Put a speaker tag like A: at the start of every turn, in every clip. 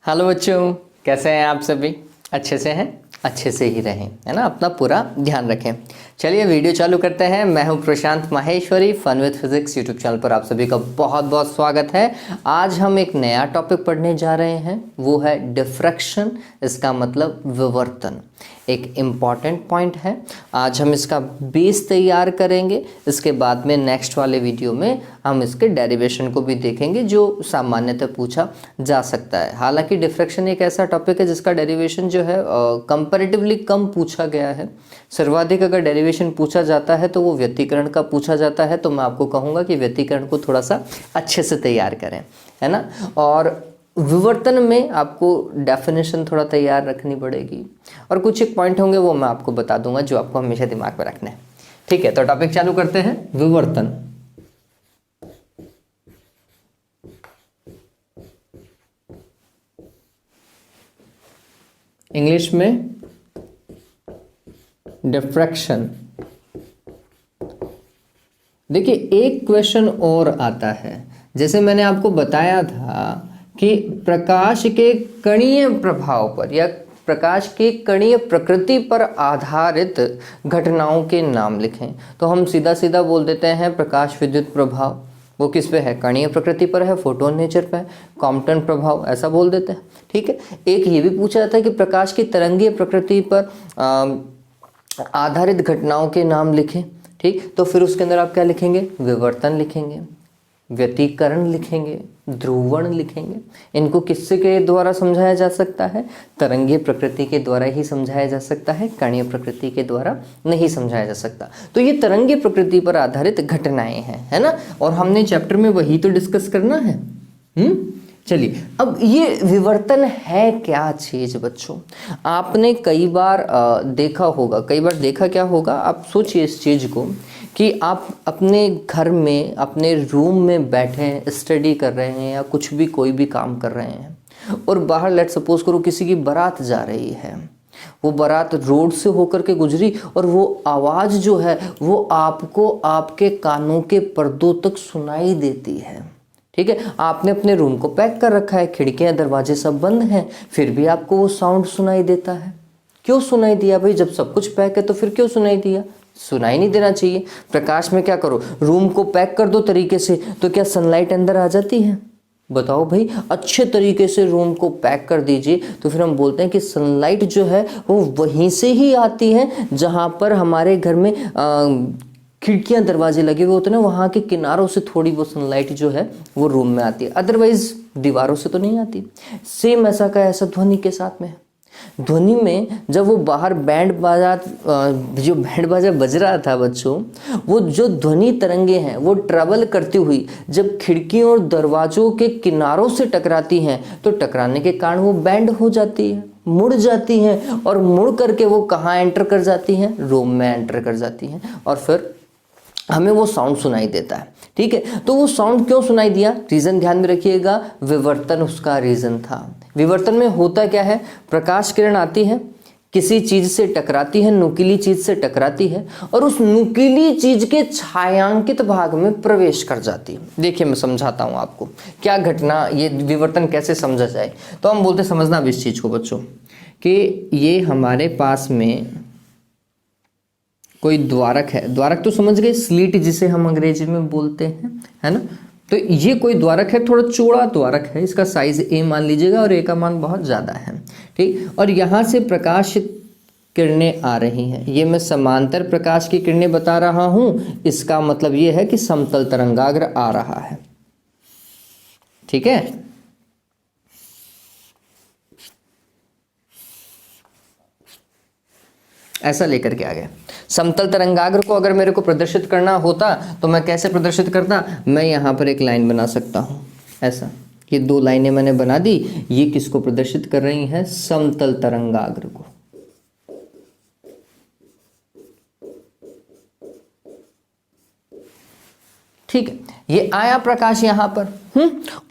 A: Hello बच्चों, कैसे हैं आप सभी? अच्छे से हैं? अच्छे से ही रहें, है ना। अपना पूरा ध्यान रखें। चलिए वीडियो चालू करते हैं। मैं हूं Prashant Maheshwari, fun with physics YouTube channel पर आप सभी का बहुत बहुत स्वागत है। आज हम एक नया टॉपिक पढ़ने जा रहे हैं, वो है डिफ्रैक्शन। इसका मतलब विवर्तन। एक इम्पॉर्टेंट पॉइंट है। आज हम इसका बेस तैयार करेंगे। इसके बाद में नेक्स्ट वाले वीडियो में हम इसके डेरिवेशन को भी देखेंगे, जो सामान्यतः पूछा जा सकता है। हालांकि डिफ्रैक्शन एक ऐसा टॉपिक है जिसका डेरिवेशन जो है कंपैरेटिवली कम पूछा गया है। सर्वाधिक अगर डेरिवेशन पूछा जाता है तो वो व्यतिकरण का पूछा जाता है। तो मैं आपको कहूँगा कि व्यतिकरण को थोड़ा सा अच्छे से तैयार करें, है ना। और विवर्तन में आपको डेफिनेशन थोड़ा तैयार रखनी पड़ेगी और कुछ एक पॉइंट होंगे वो मैं आपको बता दूंगा, जो आपको हमेशा दिमाग में रखना है। ठीक है, तो टॉपिक चालू करते हैं। विवर्तन। इंग्लिश में डिफ्रैक्शन। देखिए, एक क्वेश्चन और आता है। जैसे मैंने आपको बताया था कि प्रकाश के कणीय प्रभाव पर या प्रकाश की कणीय प्रकृति पर आधारित घटनाओं के नाम लिखें, तो हम सीधा सीधा बोल देते हैं प्रकाश विद्युत प्रभाव। वो किस पे है? कणीय प्रकृति पर है, फोटोन नेचर पे है। कॉम्पटन प्रभाव ऐसा बोल देते हैं। ठीक है। एक ये भी पूछा जाता है कि प्रकाश की तरंगीय प्रकृति पर आधारित घटनाओं के नाम लिखें। ठीक, तो फिर उसके अंदर आप क्या लिखेंगे? विवर्तन लिखेंगे, व्यतिकरण लिखेंगे, ध्रुवण लिखेंगे। इनको किससे के द्वारा समझाया जा सकता है? तरंगीय प्रकृति के द्वारा ही समझाया जा सकता है, कणीय प्रकृति के द्वारा नहीं समझाया जा सकता। तो ये तरंगीय प्रकृति पर आधारित घटनाएं हैं, है ना। और हमने चैप्टर में वही तो डिस्कस करना है। चलिए, अब ये विवर्तन है क्या चीज बच्चों? आपने कई बार देखा होगा। कई बार देखा क्या होगा, आप सोचिए इस चीज को कि आप अपने घर में, अपने रूम में बैठे हैं, स्टडी कर रहे हैं या कुछ भी, कोई भी काम कर रहे हैं, और बाहर लेट सपोज करो किसी की बारात जा रही है। वो बारात रोड से होकर के गुजरी और वो आवाज़ जो है वो आपको आपके कानों के पर्दों तक सुनाई देती है। ठीक है, आपने अपने रूम को पैक कर रखा है, खिड़कियां दरवाजे सब बंद हैं, फिर भी आपको वो साउंड सुनाई देता है। क्यों सुनाई दिया भाई? जब सब कुछ पैक है तो फिर क्यों सुनाई दिया? सुनाई नहीं देना चाहिए। प्रकाश में क्या करो, रूम को पैक कर दो तरीके से, तो क्या सनलाइट अंदर आ जाती है? बताओ भाई, अच्छे तरीके से रूम को पैक कर दीजिए तो फिर हम बोलते हैं कि सनलाइट जो है वो वहीं से ही आती है जहां पर हमारे घर में खिड़कियां दरवाजे लगे हुए होते हैं ना, वहाँ के किनारों से थोड़ी वो सनलाइट जो है वो रूम में आती है, अदरवाइज दीवारों से तो नहीं आती। सेम ऐसा का ऐसा ध्वनि के साथ में। ध्वनि में जब वो बाहर बैंड बाजा बज रहा था बच्चों, वो जो ध्वनि तरंगे हैं वो ट्रेवल करती हुई जब खिड़कियों और दरवाजों के किनारों से टकराती हैं, तो टकराने के कारण वो बैंड हो जाती है, मुड़ जाती हैं, और मुड़ करके वो कहाँ एंटर कर जाती हैं? रूम में एंटर कर जाती हैं, और फिर हमें वो साउंड सुनाई देता है। ठीक है, तो वो साउंड क्यों सुनाई दिया? रीजन ध्यान में रखिएगा, विवर्तन उसका रीजन था। विवर्तन में होता क्या है? प्रकाश किरण आती है, किसी चीज से टकराती है, नुकीली चीज से टकराती है, और उस नुकीली चीज के छायांकित भाग में प्रवेश कर जाती है। देखिए, मैं समझाता हूं आपको क्या घटना, ये विवर्तन कैसे समझा जाए। तो हम बोलते समझना अब इस चीज को बच्चों, कि ये हमारे पास में कोई द्वारक है। द्वारक तो समझ गए, स्लीट जिसे हम अंग्रेजी में बोलते हैं, है ना। तो ये कोई द्वारक है, थोड़ा चौड़ा द्वारक है, इसका साइज ए मान लीजिएगा और ए का मान बहुत ज़्यादा है। ठीक, और यहाँ से प्रकाश किरणें आ रही हैं। ये मैं समांतर प्रकाश की किरणें बता रहा हूँ। इसका मतलब ये है कि समतल तरंगाग्र आ रहा है। ठीक है, ऐसा लेकर के आ गया। समतल तरंगाग्र को अगर मेरे को प्रदर्शित करना होता तो मैं कैसे प्रदर्शित करता? मैं यहाँ पर एक लाइन बना सकता हूँ, ऐसा। ये दो लाइनें मैंने बना दी, ये किसको प्रदर्शित कर रही हैं? समतल तरंगाग्र को। ठीक है, ये आया प्रकाश यहाँ पर।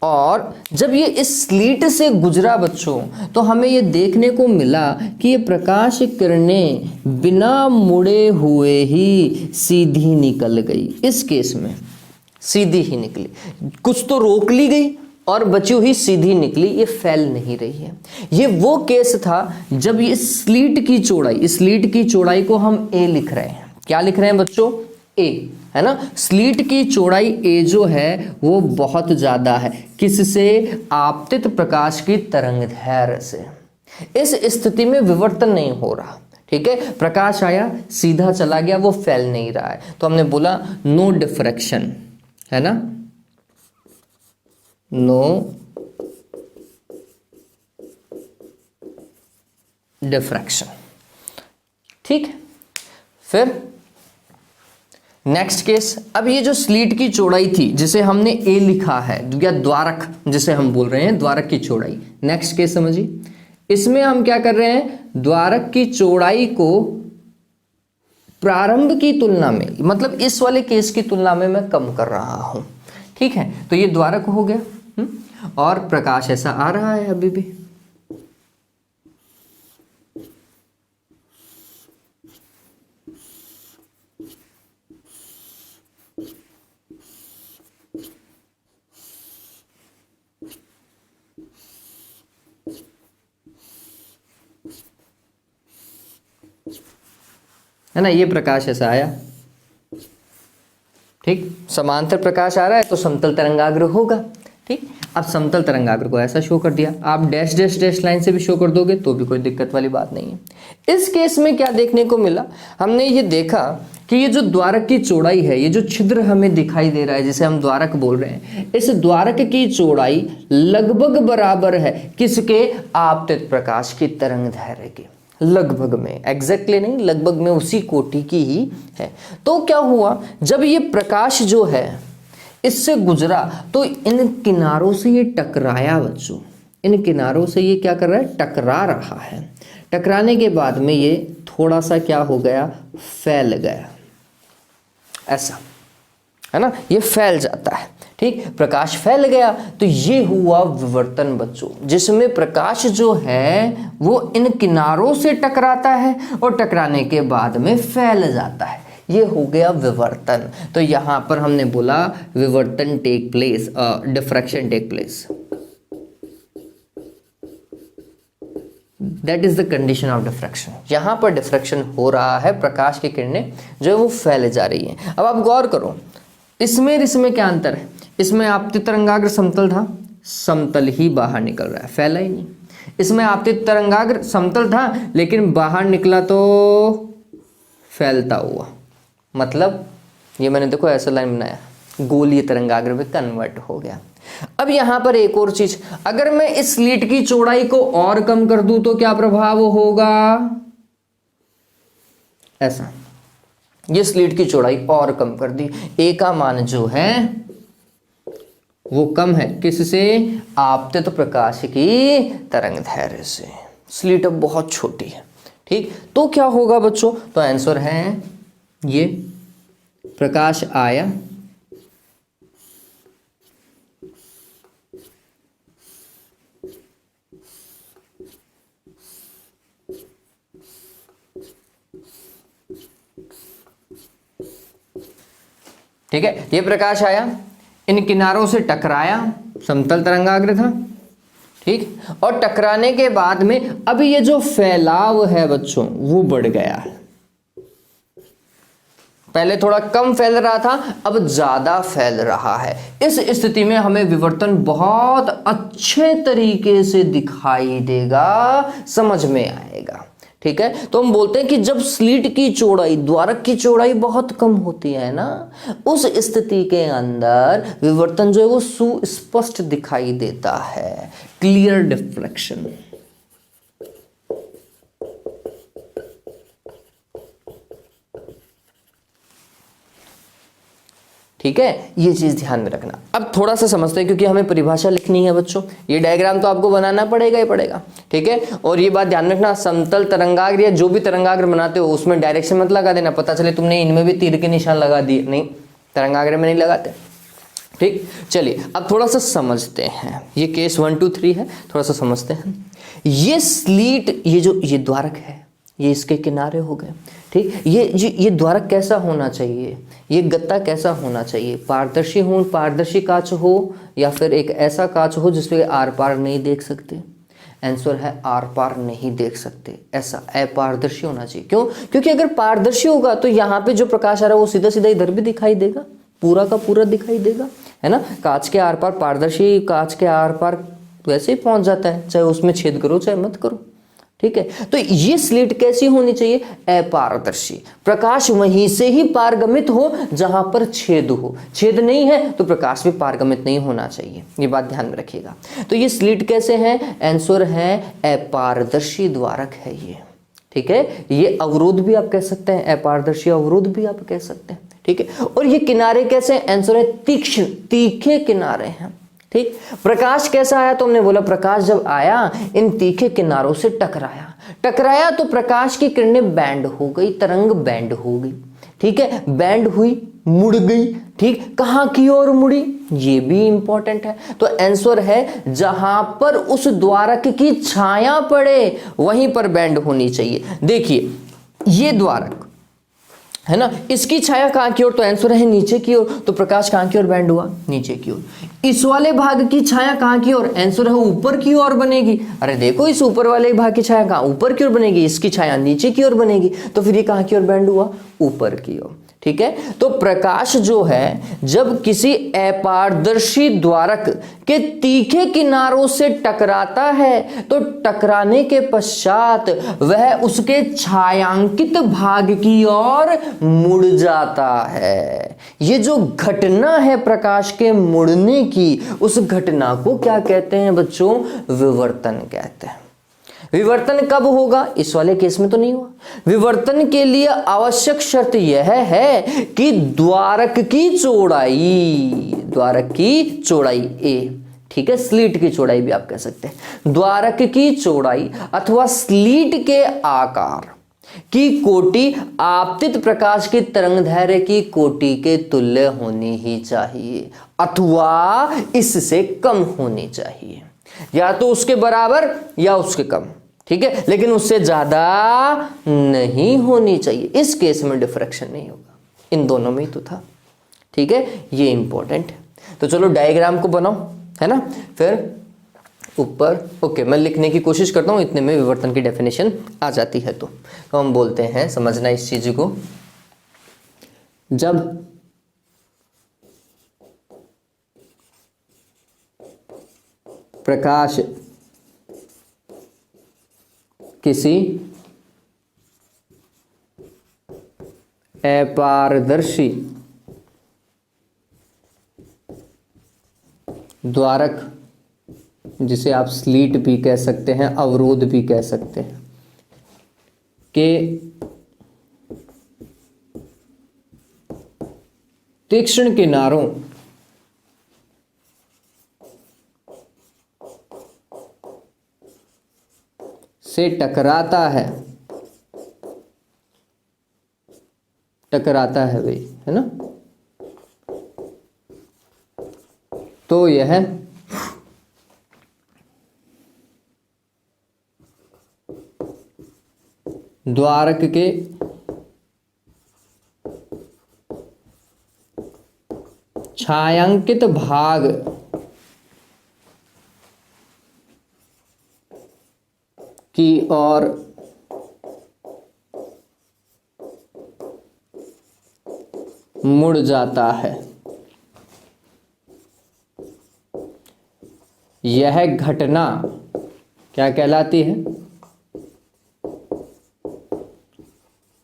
A: और जब ये इस स्लीट से गुजरा बच्चों, तो हमें ये देखने को मिला कि ये प्रकाश किरणें बिना मुड़े हुए ही सीधी निकल गई। इस केस में सीधी ही निकली, कुछ तो रोक ली गई, और बची हुई सीधी निकली, ये फैल नहीं रही है। ये वो केस था जब ये स्लीट की चौड़ाई, स्लीट की चौड़ाई को हम ए लिख रहे हैं। क्या लिख रहे हैं बच्चों? ए, है ना। स्लीट की चौड़ाई ए जो है वो बहुत ज्यादा है, किससे? आपतित प्रकाश की तरंगदैर्घ्य से। इस स्थिति में विवर्तन नहीं हो रहा, ठीक है। प्रकाश आया, सीधा चला गया, वो फैल नहीं रहा है, तो हमने बोला नो डिफ्रैक्शन, है ना, नो डिफ्रैक्शन, ठीक। फिर नेक्स्ट केस, अब ये जो स्लीट की चौड़ाई थी जिसे हमने ए लिखा है, या द्वारक जिसे हम बोल रहे हैं, द्वारक की चौड़ाई। नेक्स्ट केस समझिए, इसमें हम क्या कर रहे हैं? द्वारक की चौड़ाई को प्रारंभ की तुलना में, मतलब इस वाले केस की तुलना में मैं कम कर रहा हूं, ठीक है। तो ये द्वारक हो गया, और प्रकाश ऐसा आ रहा है अभी भी, है ना। ये प्रकाश ऐसा आया, ठीक। समांतर प्रकाश आ रहा है तो समतल तरंगाग्र होगा, ठीक। अब समतल तरंगाग्र को ऐसा शो कर दिया, आप डैश डैश डैश लाइन से भी शो कर दोगे तो भी कोई दिक्कत वाली बात नहीं है। इस केस में क्या देखने को मिला? हमने ये देखा कि ये जो द्वारक की चौड़ाई है, ये जो छिद्र हमें दिखाई दे रहा है जिसे हम द्वारक बोल रहे हैं, इस द्वारक की चौड़ाई लगभग बराबर है किसके? आपतित प्रकाश की तरंगदैर्घ्य के। लगभग में, एग्जैक्टली नहीं, लगभग में उसी कोटि की ही है। तो क्या हुआ, जब ये प्रकाश जो है इससे गुजरा तो इन किनारों से ये टकराया बच्चों, इन किनारों से ये क्या कर रहा है? टकरा रहा है। टकराने के बाद में ये थोड़ा सा क्या हो गया? फैल गया, ऐसा, है ना, ये फैल जाता है, ठीक। प्रकाश फैल गया तो ये हुआ विवर्तन बच्चों, जिसमें प्रकाश जो है वो इन किनारों से टकराता है और टकराने के बाद में फैल जाता है, ये हो गया विवर्तन। तो यहां पर हमने बोला विवर्तन take place, diffraction take place, that is the condition of diffraction. यहां पर डिफ्रैक्शन हो रहा है, प्रकाश की किरणें जो है वो फैल जा रही हैं। अब आप गौर करो, इसमें क्या अंतर है? इसमें आपतित तरंगाग्र समतल था, समतल ही बाहर निकल रहा है, फैला ही नहीं। इसमें आपतित तरंगाग्र समतल था लेकिन बाहर निकला तो फैलता हुआ, मतलब ये मैंने देखो ऐसा लाइन बनाया, गोलीय तरंगाग्र में कन्वर्ट हो गया। अब यहां पर एक और चीज, अगर मैं इस स्लिट की चौड़ाई को और कम कर दूं तो क्या प्रभाव होगा? ऐसा, ये स्लिट की चौड़ाई और कम कर दी, ए का मान जो है वो कम है, किससे? आपतित प्रकाश की तरंगदैर्घ्य से। स्लिट अब बहुत छोटी है, ठीक। तो क्या होगा बच्चों? तो आंसर है ये, प्रकाश आया, ठीक है, ये प्रकाश आया, इन किनारों से टकराया, समतल तरंगाग्र था, ठीक। और टकराने के बाद में अब ये जो फैलाव है बच्चों वो बढ़ गया है। पहले थोड़ा कम फैल रहा था, अब ज्यादा फैल रहा है। इस स्थिति में हमें विवर्तन बहुत अच्छे तरीके से दिखाई देगा, समझ में आएगा, ठीक है। तो हम बोलते हैं कि जब स्लिट की चौड़ाई, द्वारक की चौड़ाई बहुत कम होती है ना, उस स्थिति के अंदर विवर्तन जो है वो सुस्पष्ट दिखाई देता है, क्लियर डिफ्रैक्शन। ठीक है, ये चीज ध्यान में रखना। अब थोड़ा सा समझते हैं क्योंकि हमें परिभाषा लिखनी है बच्चों, ये डायग्राम तो आपको बनाना पड़ेगा ही पड़ेगा, ठीक है। और ये बात ध्यान रखना, समतल तरंगाग्र या जो भी तरंगाग्र बनाते हो उसमें डायरेक्शन मत लगा देना, पता चले तुमने इनमें भी तीर के निशान लगा दिए, नहीं, तरंगाग्र में नहीं लगाते, ठीक। चलिए अब थोड़ा सा समझते हैं, ये केस 1 2 3 है, थोड़ा सा समझते हैं। ये स्लीट, ये जो ये द्वारक है, ये इसके किनारे हो गए। ठीक, ये द्वारक कैसा होना चाहिए, ये गत्ता कैसा होना चाहिए, पारदर्शी कांच हो या फिर एक ऐसा कांच हो जिसपे आर पार नहीं देख सकते। आंसर है आर पार नहीं देख सकते, ऐसा अपारदर्शी होना चाहिए। क्यों? क्योंकि अगर पारदर्शी होगा तो यहाँ पे जो प्रकाश आ रहा है वो सीधा सीधा इधर भी दिखाई देगा, पूरा का पूरा दिखाई देगा, है ना। कांच के आर पार, पारदर्शी कांच के आर पार वैसे ही पहुंच जाता है, चाहे उसमें छेद करो चाहे मत करो। ठीक है, तो ये स्लिट कैसी होनी चाहिए, अपारदर्शी। प्रकाश वहीं से ही पारगमित हो जहां पर छेद हो, छेद नहीं है तो प्रकाश भी पारगमित नहीं होना चाहिए, ये बात ध्यान में रखिएगा। तो ये स्लिट कैसे है, आंसर है अपारदर्शी द्वारक है ये। ठीक है, ये अवरोध भी आप कह सकते हैं, अपारदर्शी अवरोध भी आप कह सकते हैं। ठीक है, और ये किनारे कैसे, आंसर है तीक्ष्ण, तीखे किनारे हैं। ठीक, प्रकाश कैसा आया, तो हमने बोला प्रकाश जब आया इन तीखे किनारों से टकराया तो प्रकाश की किरणें बैंड हो गई, तरंग बैंड हो गई। ठीक है, बैंड हुई, मुड़ गई। ठीक, कहां की ओर मुड़ी, ये भी इंपॉर्टेंट है। तो आंसर है जहां पर उस द्वारक की छाया पड़े वहीं पर बैंड होनी चाहिए। देखिए ये द्वारक है ना, इसकी छाया कहां की ओर, तो आंसर है नीचे की ओर, तो प्रकाश कहां की ओर बैंड हुआ, नीचे की ओर। इस वाले भाग की छाया कहां की ओर, आंसर है ऊपर की ओर बनेगी। अरे देखो इस ऊपर वाले भाग की छाया कहां, ऊपर की ओर बनेगी, इसकी छाया नीचे की ओर बनेगी, तो फिर ये कहां की ओर बैंड हुआ, ऊपर की ओर। ठीक है, तो प्रकाश जो है जब किसी अपारदर्शी द्वारक के तीखे किनारों से टकराता है तो टकराने के पश्चात वह उसके छायांकित भाग की ओर मुड़ जाता है। ये जो घटना है प्रकाश के मुड़ने की, उस घटना को क्या कहते हैं बच्चों, विवर्तन कहते हैं। विवर्तन कब होगा, इस वाले केस में तो नहीं हुआ। विवर्तन के लिए आवश्यक शर्त यह है कि द्वारक की चौड़ाई ए, ठीक है, स्लीट की चौड़ाई भी आप कह सकते हैं, द्वारक की चौड़ाई अथवा स्लीट के आकार की कोटि आपतित प्रकाश की तरंगदैर्घ्य की कोटि के तुल्य होनी ही चाहिए अथवा इससे कम होनी चाहिए, या तो उसके बराबर या उसके कम। ठीक है, लेकिन उससे ज्यादा नहीं होनी चाहिए। इस केस में डिफ्रैक्शन नहीं होगा, इन दोनों में ही तो था। ठीक है, ये इंपॉर्टेंट है। तो चलो डायग्राम को बनाओ, है ना, फिर ऊपर ओके मैं लिखने की कोशिश करता हूं, इतने में विवर्तन की डेफिनेशन आ जाती है। तो हम बोलते हैं, समझना इस चीज को, जब प्रकाश किसी अपारदर्शी द्वारक, जिसे आप स्लीट भी कह सकते हैं, अवरोध भी कह सकते हैं, के तीक्ष्ण किनारों से टकराता है भाई, है ना, तो यह द्वारक के छायांकित भाग की ओर मुड़ जाता है। यह घटना क्या कहलाती है,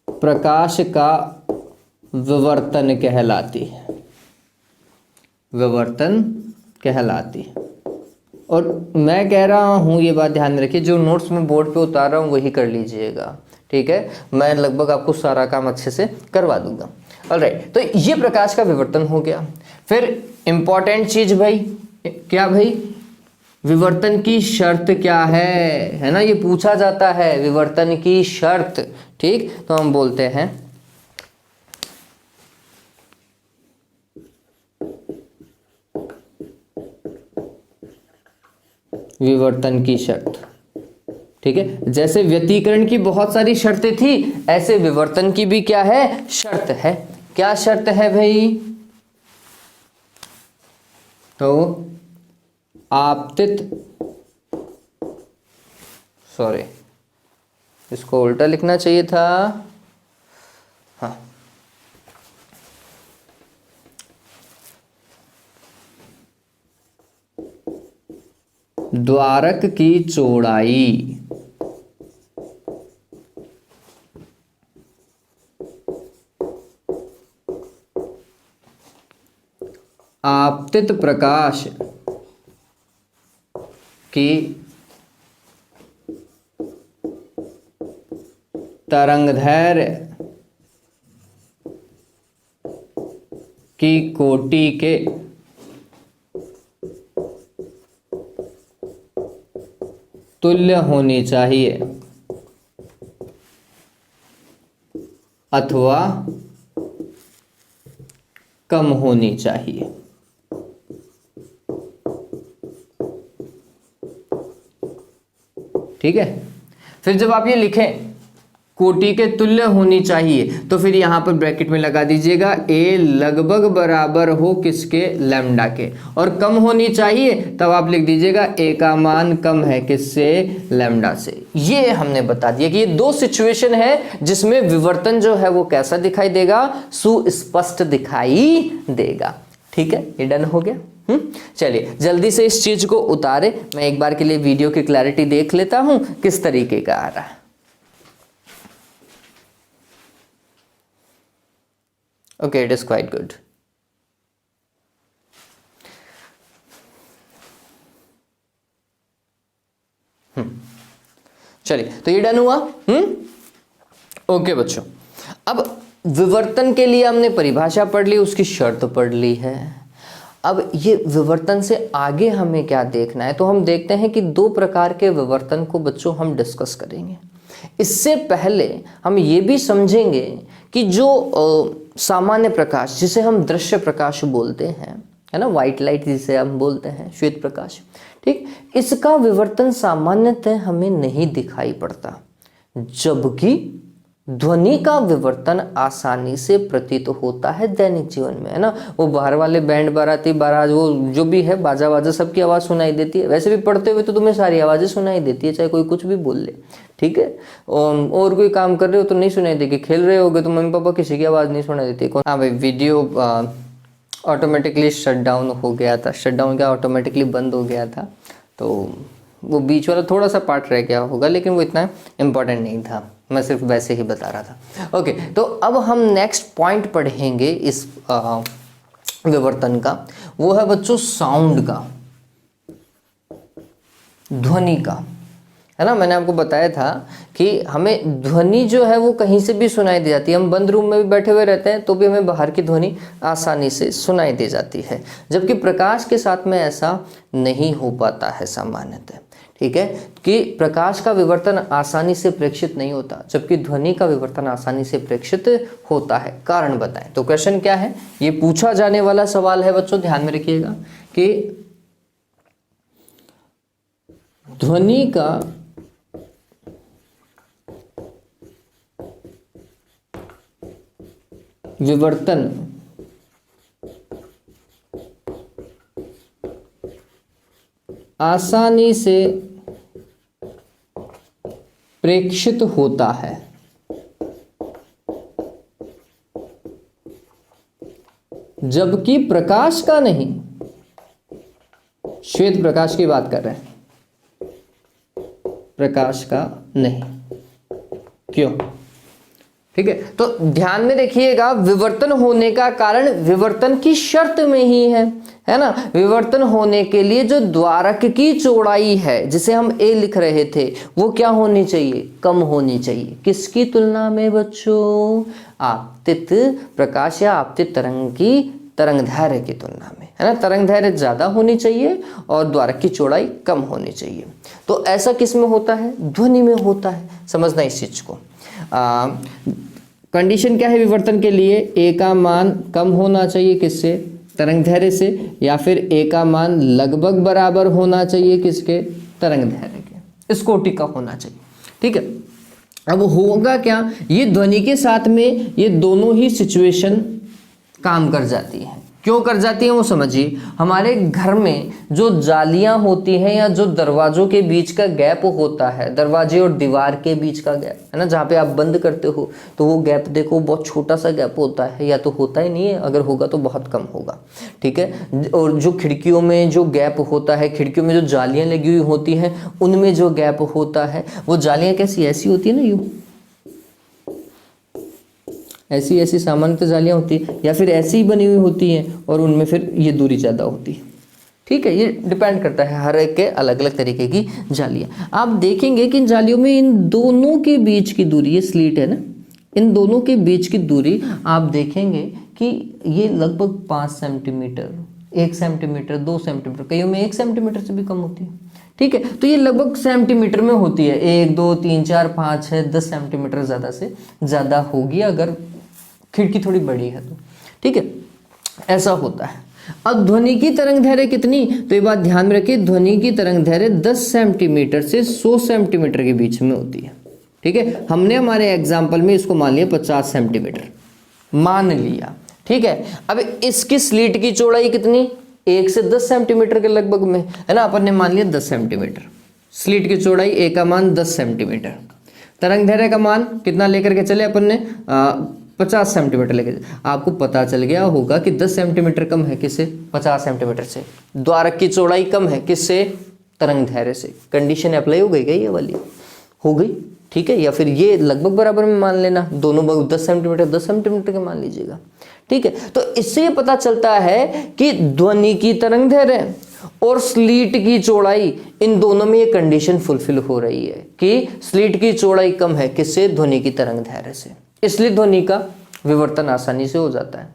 A: प्रकाश का विवर्तन कहलाती है, विवर्तन कहलाती है। और मैं कह रहा हूँ, ये बात ध्यान में रखिए, जो नोट्स में बोर्ड पे उतार रहा हूँ वही कर लीजिएगा। ठीक है, मैं लगभग आपको सारा काम अच्छे से करवा दूंगा। ऑलराइट, तो ये प्रकाश का विवर्तन हो गया। फिर इंपॉर्टेंट चीज भाई, क्या भाई, विवर्तन की शर्त क्या है ना, ये पूछा जाता है, विवर्तन की शर्त। ठीक, तो हम बोलते हैं विवर्तन की शर्त। ठीक है, जैसे व्यतिकरण की बहुत सारी शर्तें थी, ऐसे विवर्तन की भी क्या है, शर्त है। क्या शर्त है भाई? तो आपतित, सॉरी इसको उल्टा लिखना चाहिए था, हाँ, द्वारक की चौड़ाई आपतित प्रकाश की तरंगदैर्घ्य की कोटि के तुल्य होनी चाहिए अथवा कम होनी चाहिए। ठीक है, फिर जब आप ये लिखें कोटि के तुल्य होनी चाहिए, तो फिर यहां पर ब्रैकेट में लगा दीजिएगा ए लगभग बराबर हो किसके, लैम्डा के, और कम होनी चाहिए तब आप लिख दीजिएगा ए का मान कम है किससे, लैम्डा से। ये हमने बता दिया कि ये दो सिचुएशन है जिसमें विवर्तन जो है वो कैसा दिखाई देगा, सुस्पष्ट दिखाई देगा। ठीक है, ये डन हो गया। चलिए जल्दी से इस चीज को उतारे, मैं एक बार के लिए वीडियो की क्लैरिटी देख लेता हूं किस तरीके का आ रहा है। Okay, it is quite good. चलिए तो ये डन हुआ। ओके बच्चों, अब विवर्तन के लिए हमने परिभाषा पढ़ ली, उसकी शर्त पढ़ ली है। अब ये विवर्तन से आगे हमें क्या देखना है, तो हम देखते हैं कि दो प्रकार के विवर्तन को बच्चों हम डिस्कस करेंगे। इससे पहले हम ये भी समझेंगे कि जो सामान्य प्रकाश जिसे हम दृश्य प्रकाश बोलते हैं, है ना, व्हाइट लाइट जिसे हम बोलते हैं, श्वेत प्रकाश, ठीक, इसका विवर्तन सामान्यतः हमें नहीं दिखाई पड़ता, जबकि ध्वनि का विवर्तन आसानी से प्रतीत होता है दैनिक जीवन में, है ना। वो बाहर वाले बैंड बाराती बारात, वो जो भी है बाजा बाजा, सबकी आवाज़ सुनाई देती है। वैसे भी पढ़ते हुए तो तुम्हें सारी आवाज़ें सुनाई देती है, चाहे कोई कुछ भी बोल ले, ठीक है। और कोई काम कर रहे हो तो नहीं सुनाई देगी, खेल रहे होगे तो मम्मी पापा किसी की आवाज़ नहीं सुनाई देती। हाँ भाई, वीडियो ऑटोमेटिकली शट डाउन हो गया था, शट डाउन क्या, ऑटोमेटिकली बंद हो गया था, तो वो बीच वाला थोड़ा सा पार्ट रह गया होगा, लेकिन वो इतना इम्पोर्टेंट नहीं था, मैं सिर्फ वैसे ही बता रहा था। ओके, तो अब हम नेक्स्ट पॉइंट पढ़ेंगे इस विवर्तन का, वो है बच्चों साउंड का, ध्वनि का, है ना। मैंने आपको बताया था कि हमें ध्वनि जो है वो कहीं से भी सुनाई दे जाती है, हम बंद रूम में भी बैठे हुए रहते हैं तो भी हमें बाहर की ध्वनि आसानी से सुनाई दे जाती है, जबकि प्रकाश के साथ में ऐसा नहीं हो पाता है सामान्यतः। ठीक है, कि प्रकाश का विवर्तन आसानी से प्रेक्षित नहीं होता, जबकि ध्वनि का विवर्तन आसानी से प्रेक्षित होता है। कारण बताएं। तो क्वेश्चन क्या है, ये पूछा जाने वाला सवाल है बच्चों, ध्यान में रखिएगा कि ध्वनि का विवर्तन आसानी से प्रेक्षित होता है, जबकि प्रकाश का नहीं। श्वेत प्रकाश की बात कर रहे हैं, प्रकाश का नहीं। क्यों? ठीक है, तो ध्यान में देखिएगा, विवर्तन होने का कारण विवर्तन की शर्त में ही है ना। विवर्तन होने के लिए जो द्वारक की चौड़ाई है, जिसे हम ए लिख रहे थे, वो क्या होनी चाहिए, कम होनी चाहिए। किसकी तुलना में बच्चों, आपतित प्रकाश या आपतित तरंग की तरंगदैर्घ्य की तुलना में, है ना। तरंगदैर्घ्य ज्यादा होनी चाहिए और द्वारक की चौड़ाई कम होनी चाहिए। तो ऐसा किस में होता है, ध्वनि में होता है। समझना इस चीज को। कंडीशन क्या है विवर्तन के लिए, ए का मान कम होना चाहिए किससे, तरंगदैर्घ्य से, या फिर ए का मान लगभग बराबर होना चाहिए किसके, तरंगदैर्घ्य के, इस कोटि का होना चाहिए। ठीक है। अब होगा क्या, ये ध्वनि के साथ में ये दोनों ही सिचुएशन काम कर जाती है। क्यों कर जाती है वो समझिए। हमारे घर में जो जालियां होती हैं या जो दरवाजों के बीच का गैप होता है, दरवाजे और दीवार के बीच का गैप है ना, जहाँ पे आप बंद करते हो तो वो गैप देखो बहुत छोटा सा गैप होता है, या तो होता ही नहीं है, अगर होगा तो बहुत कम होगा, ठीक है। और जो खिड़कियों में जो गैप होता है, खिड़कियों में जो जालियाँ लगी हुई होती हैं उनमें जो गैप होता है, वो जालियाँ कैसी ऐसी होती है ना, यूँ ऐसी ऐसी सामान्यतः जालियाँ होती है, या फिर ऐसी ही बनी हुई होती हैं और उनमें फिर ये दूरी ज़्यादा होती है, ठीक है। ये डिपेंड करता है हर एक के अलग अलग तरीके की जालियाँ। आप देखेंगे कि इन जालियों में इन दोनों के बीच की दूरी, ये स्लीट है ना, इन दोनों के बीच की दूरी आप देखेंगे कि ये लगभग 5 सेंटीमीटर, 1 सेंटीमीटर, 2 सेंटीमीटर, कईयों में 1 सेंटीमीटर से भी कम होती है, ठीक है। तो ये लगभग सेंटीमीटर में होती है, 1 2 3 4 5 6 10 सेंटीमीटर ज़्यादा से ज़्यादा होगी अगर खिड़की थोड़ी बड़ी है तो, ठीक है, ऐसा होता है। अब ध्वनि की तरंग दैर्घ्य कितनी, तो ये बात ध्यान में रखिए, ध्वनि की तरंग दैर्घ्य 10 सेंटीमीटर से 100 सेंटीमीटर के बीच में होती है, ठीक है। हमने हमारे एग्जाम्पल में इसको मान लिया 50 सेंटीमीटर मान लिया, ठीक है। अब इसकी स्लीट की चौड़ाई कितनी, 1 से 10 सेंटीमीटर के लगभग में है ना, अपन ने मान लिया 10 सेंटीमीटर। स्लीट की चौड़ाई ए का मान 10 सेंटीमीटर, तरंग दैर्घ्य का मान कितना लेकर के चले अपन ने 50 सेंटीमीटर लेके। आपको पता चल गया होगा कि 10 सेंटीमीटर कम है किससे, 50 सेंटीमीटर से। द्वारक की चौड़ाई कम है किससे, तरंग दैर्घ्य से। कंडीशन अप्लाई हो गई क्या, ये वाली हो गई, ठीक है। या फिर ये लगभग बराबर में मान लेना, दोनों 10 सेंटीमीटर 10 सेंटीमीटर के मान लीजिएगा, ठीक है। तो इससे ये पता चलता है कि ध्वनि की तरंग दैर्घ्य और स्लीट की चौड़ाई, इन दोनों में ये कंडीशन फुलफिल हो रही है कि स्लीट की चौड़ाई कम है किससे, ध्वनि की तरंग दैर्घ्य से, इसलिए ध्वनि का विवर्तन आसानी से हो जाता है।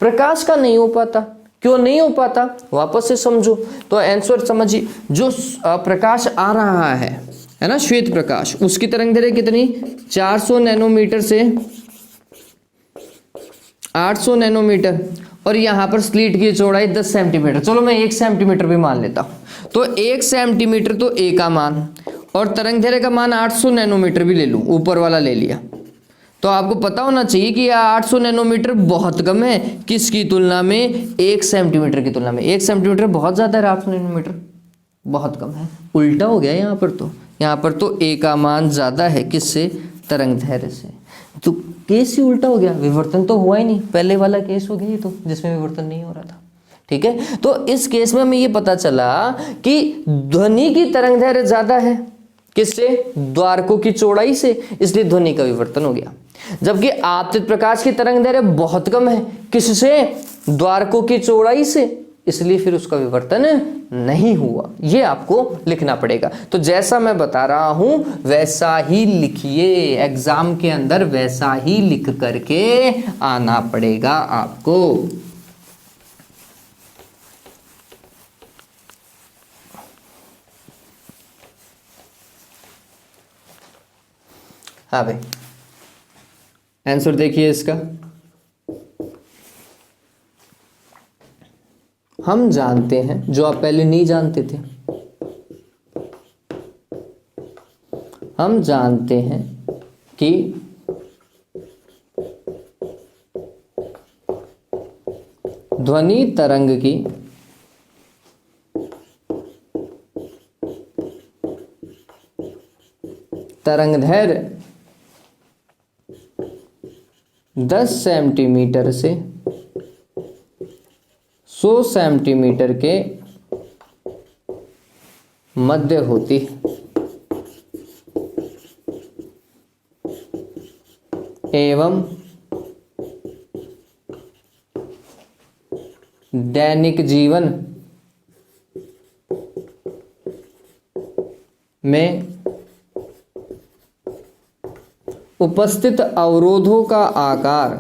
A: प्रकाश का नहीं हो पाता, क्यों नहीं हो पाता, वापस से समझो तो आंसर समझिए। जो प्रकाश आ रहा है ना, श्वेत प्रकाश, उसकी तरंग दैर्घ्य कितनी, 400 नैनोमीटर से 800 नैनोमीटर, और यहाँ पर स्लीट की चौड़ाई 10 सेंटीमीटर। चलो मैं 1 सेंटीमीटर भी मान लेता हूँ, तो 1 सेंटीमीटर तो ए का मान, और तरंग दैर्घ्य का मान 800 नैनोमीटर भी ले लूँ, ऊपर वाला ले लिया, तो आपको पता होना चाहिए कि यह 800 नैनोमीटर बहुत कम है किसकी तुलना में, 1 सेंटीमीटर की तुलना में। 1 सेंटीमीटर बहुत ज़्यादा है, 800 नैनोमीटर बहुत कम है। उल्टा हो गया यहाँ पर तो ए का मान ज़्यादा है किससे, तरंग दैर्घ्य से। तो केस ही उल्टा हो गया, विवर्तन तो हुआ ही नहीं, पहले वाला केस हो गया ये तो, जिसमें विवर्तन नहीं हो रहा था, ठीक है। तो इस केस में हमें ये पता चला कि ध्वनि की तरंग दैर्घ्य ज़्यादा है किससे, द्वारकों की चौड़ाई से, इसलिए ध्वनि का विवर्तन हो गया। जबकि आपतित प्रकाश की तरंग दैर्घ्य बहुत कम है किससे, द्वारकों की चौड़ाई से, इसलिए फिर उसका विवर्तन नहीं हुआ। ये आपको लिखना पड़ेगा। तो जैसा मैं बता रहा हूं वैसा ही लिखिए, एग्जाम के अंदर वैसा ही लिख करके आना पड़ेगा आपको। हाँ भाई, आंसर देखिए इसका। हम जानते हैं, जो आप पहले नहीं जानते थे, हम जानते हैं कि ध्वनि तरंग की तरंग दैर्घ्य 10 सेंटीमीटर से 100 सेंटीमीटर के मध्य होती है एवं दैनिक जीवन में उपस्थित अवरोधों का आकार,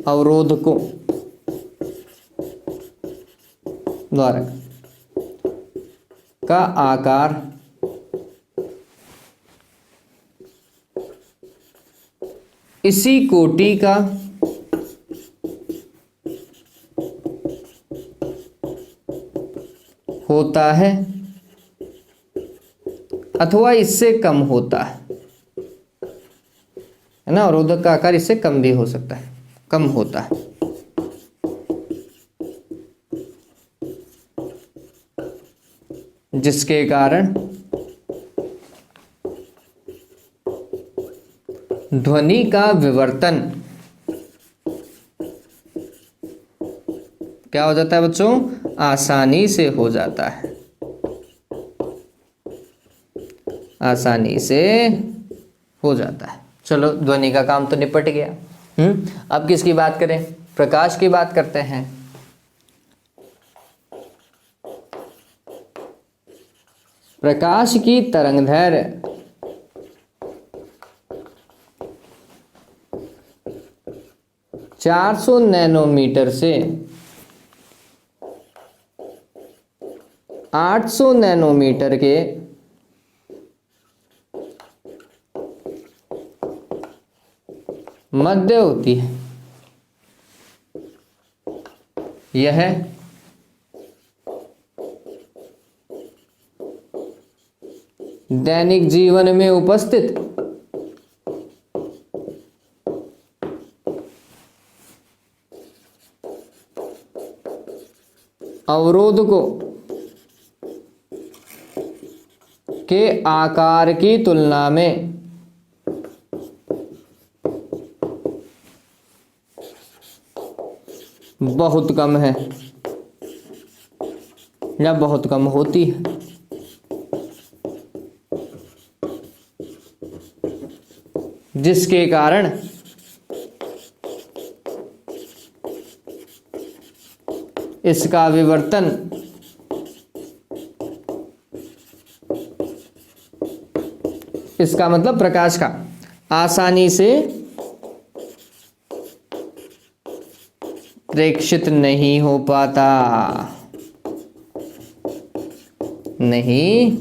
A: अवरोधकों द्वारा का आकार इसी कोटि का होता है अथवा इससे कम होता है ना, अवरोधक का आकार इससे कम भी हो सकता है, कम होता है। जिसके कारण ध्वनि का विवर्तन क्या हो जाता है बच्चों, आसानी से हो जाता है, आसानी से हो जाता है। चलो ध्वनि का काम तो निपट गया। अब किसकी बात करें, प्रकाश की बात करते हैं। प्रकाश की तरंगदैर्घ्य 400 नैनोमीटर से 800 नैनोमीटर के मध्य होती है। यह दैनिक जीवन में उपस्थित अवरोधकों के आकार की तुलना में बहुत कम है या बहुत कम होती है। जिसके कारण इसका विवर्तन इसका मतलब प्रकाश का आसानी से प्रेक्षित नहीं हो पाता, नहीं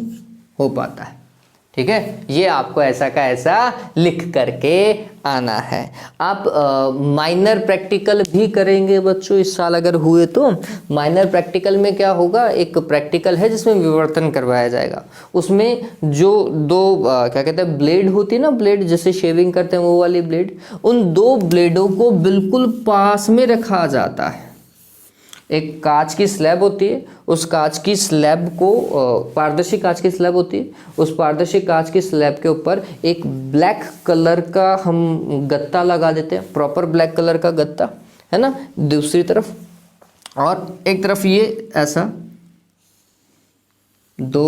A: हो पाता है। ठीक है, ये आपको ऐसा का ऐसा लिख करके आना है। आप माइनर प्रैक्टिकल भी करेंगे बच्चों इस साल अगर हुए तो। माइनर प्रैक्टिकल में क्या होगा, एक प्रैक्टिकल है जिसमें विवर्तन करवाया जाएगा। उसमें जो दो क्या कहते हैं ब्लेड होती है ना, ब्लेड जैसे शेविंग करते हैं वो वाली ब्लेड, उन दो ब्लेडों को बिल्कुल पास में रखा जाता है। एक कांच की स्लैब होती है, उस कांच की स्लैब को पारदर्शी कांच की स्लैब होती है, उस पारदर्शी कांच की स्लैब के ऊपर एक ब्लैक कलर का हम गत्ता लगा देते हैं, प्रॉपर ब्लैक कलर का गत्ता है ना दूसरी तरफ, और एक तरफ ये ऐसा दो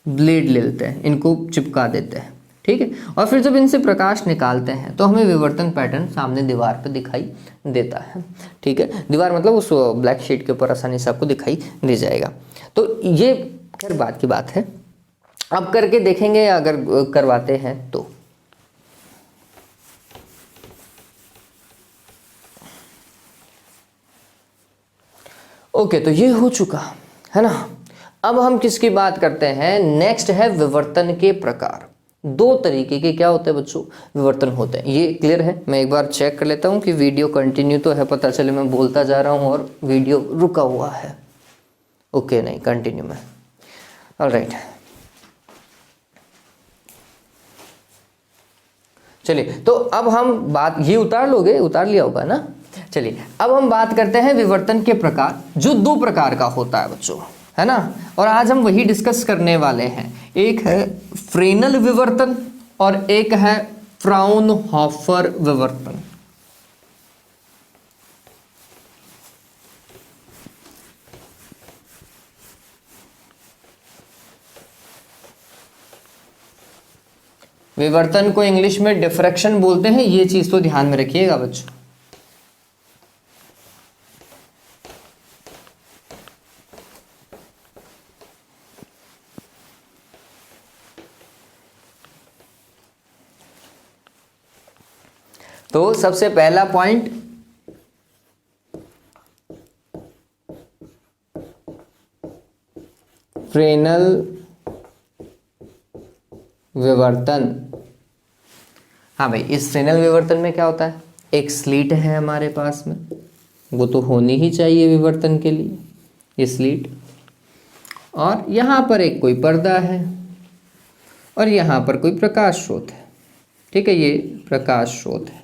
A: ब्लेड ले लेते हैं, इनको चिपका देते हैं। ठीक है, और फिर जब इनसे प्रकाश निकालते हैं तो हमें विवर्तन पैटर्न सामने दीवार पे दिखाई देता है। ठीक है, दीवार मतलब उस ब्लैक शीट के ऊपर आसानी से आपको दिखाई दे जाएगा। तो ये खैर बात की बात है, अब करके देखेंगे अगर करवाते हैं तो। ओके, तो ये हो चुका है ना। अब हम किसकी बात करते हैं, नेक्स्ट है विवर्तन के प्रकार। दो तरीके के क्या होते हैं बच्चों, विवर्तन होते हैं। ये क्लियर है, मैं एक बार चेक कर लेता हूँ कि वीडियो कंटिन्यू तो है, पता चले मैं बोलता जा रहा हूँ और वीडियो रुका हुआ है। ओके, नहीं कंटिन्यू में। ऑलराइट, चलिए तो अब हम बात, ये उतार लोगे, उतार लिया होगा ना। चलिए अब हम बात करते हैं विवर्तन के प्रकार, जो दो प्रकार का होता है बच्चों, है ना। और आज हम वही डिस्कस करने वाले हैं। एक है फ्रेनल विवर्तन और एक है फ्राउनहोफर विवर्तन। विवर्तन को इंग्लिश में डिफ्रैक्शन बोलते हैं, ये चीज तो ध्यान में रखिएगा बच्चों। तो सबसे पहला पॉइंट, फ्रेनल विवर्तन। हाँ भाई, इस फ्रेनल विवर्तन में क्या होता है, एक स्लिट है हमारे पास में, वो तो होनी ही चाहिए विवर्तन के लिए, ये स्लिट, और यहाँ पर एक कोई पर्दा है, और यहाँ पर कोई प्रकाश स्रोत है। ठीक है, ये प्रकाश स्रोत है,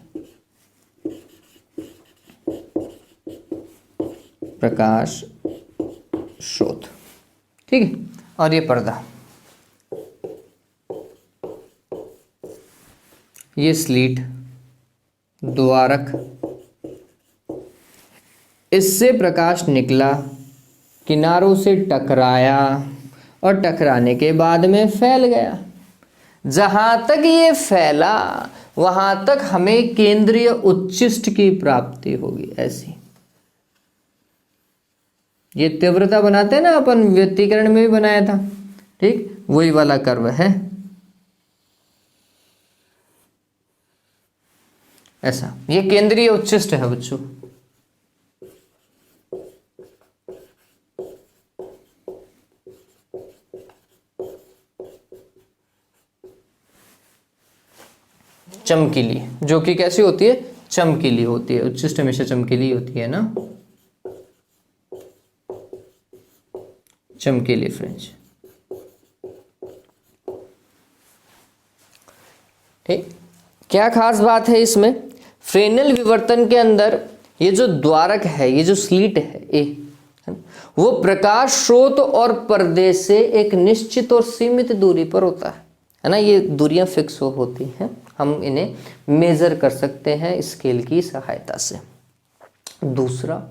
A: प्रकाश स्रोत। ठीक है, और ये पर्दा, ये स्लीट, द्वारक, इससे प्रकाश निकला, किनारों से टकराया और टकराने के बाद में फैल गया। जहां तक ये फैला वहां तक हमें केंद्रीय उच्चिष्ट की प्राप्ति होगी। ऐसी ये तीव्रता बनाते हैं ना अपन, व्यतिकरण में भी बनाया था। ठीक, वही वाला कर्व है ऐसा। ये केंद्रीय उच्चिष्ट है बच्चों। चमकीली, जो कि कैसी होती है? चमकीली होती है। उच्चिष्ट हमेशा चमकीली होती है ना, चमकीली फ्रेंच। ठीक, क्या खास बात है इसमें? फ्रेनेल विवर्तन के अंदर ये जो द्वारक है, ये जो स्लीट है ए, वो प्रकाश स्रोत और पर्दे से एक निश्चित और सीमित दूरी पर होता है ना। ये दूरियां फिक्स होती हैं, हम इन्हें मेजर कर सकते हैं स्केल की सहायता से। दूसरा,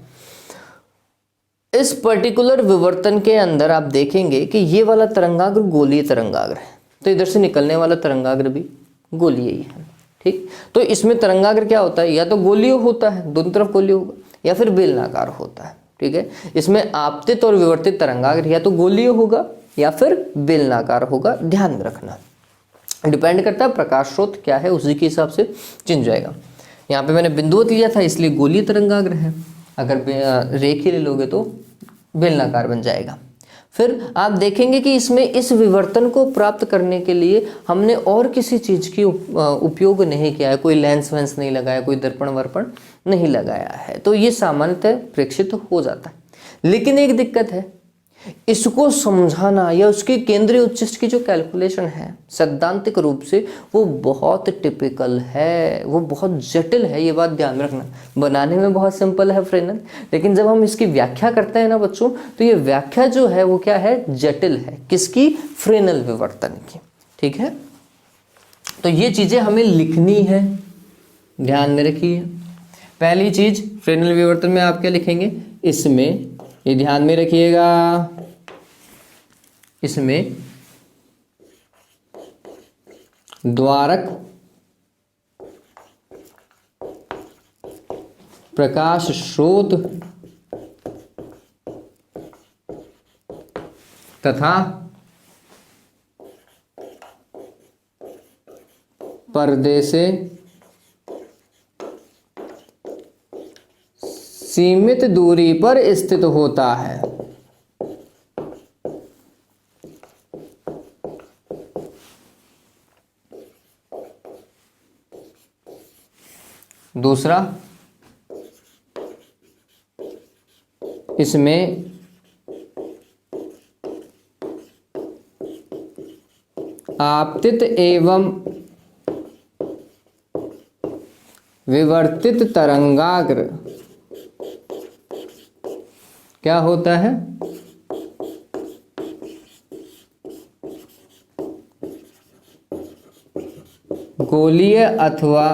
A: इस पर्टिकुलर विवर्तन के अंदर आप देखेंगे कि ये वाला तरंगाग्र गोलीय तरंगाग्र है, तो इधर से निकलने वाला तरंगाग्र भी गोलीय ही है। ठीक, तो इसमें तरंगाग्र क्या होता है? या तो गोलीय होता है, दोनों तरफ गोलीय होगा, या फिर बेलनाकार होता है। ठीक है, इसमें आपतित और विवर्तित तरंगाग्र या तो गोलीय होगा या फिर बेलनाकार होगा। ध्यान में रखना, डिपेंड करता है प्रकाश स्रोत क्या है, उसी के हिसाब से चिन्ह जाएगा। यहाँ पे मैंने बिंदुवत लिया था इसलिए गोलीय तरंगाग्र है, अगर रेखीय ले लोगे तो बेलनाकार बन जाएगा। फिर आप देखेंगे कि इसमें इस विवर्तन को प्राप्त करने के लिए हमने और किसी चीज़ की उपयोग नहीं किया है, कोई लेंस वेंस नहीं लगाया, कोई दर्पण वर्पण नहीं लगाया है, तो ये सामान्यतः प्रेक्षित हो जाता है। लेकिन एक दिक्कत है, इसको समझाना या उसके केंद्रीय उच्चिष्ट की जो कैलकुलेशन है सैद्धांतिक रूप से वो बहुत टिपिकल है, वो बहुत जटिल है। ये बात ध्यान में रखना, बनाने में बहुत सिंपल है फ्रेनेल, लेकिन जब हम इसकी व्याख्या करते हैं ना बच्चों, तो ये व्याख्या जो है वो क्या है? जटिल है। किसकी? फ्रेनेल विवर्तन की। ठीक है, तो ये चीजें हमें लिखनी है, ध्यान में रखिए। पहली चीज, फ्रेनेल विवर्तन में आप क्या लिखेंगे? इसमें, ये ध्यान में रखिएगा, इसमें द्वारक, प्रकाश स्रोत तथा पर्दे से सीमित दूरी पर स्थित होता है। दूसरा, इसमें आपतित एवं विवर्तित तरंगाग्र क्या होता है? गोलीय अथवा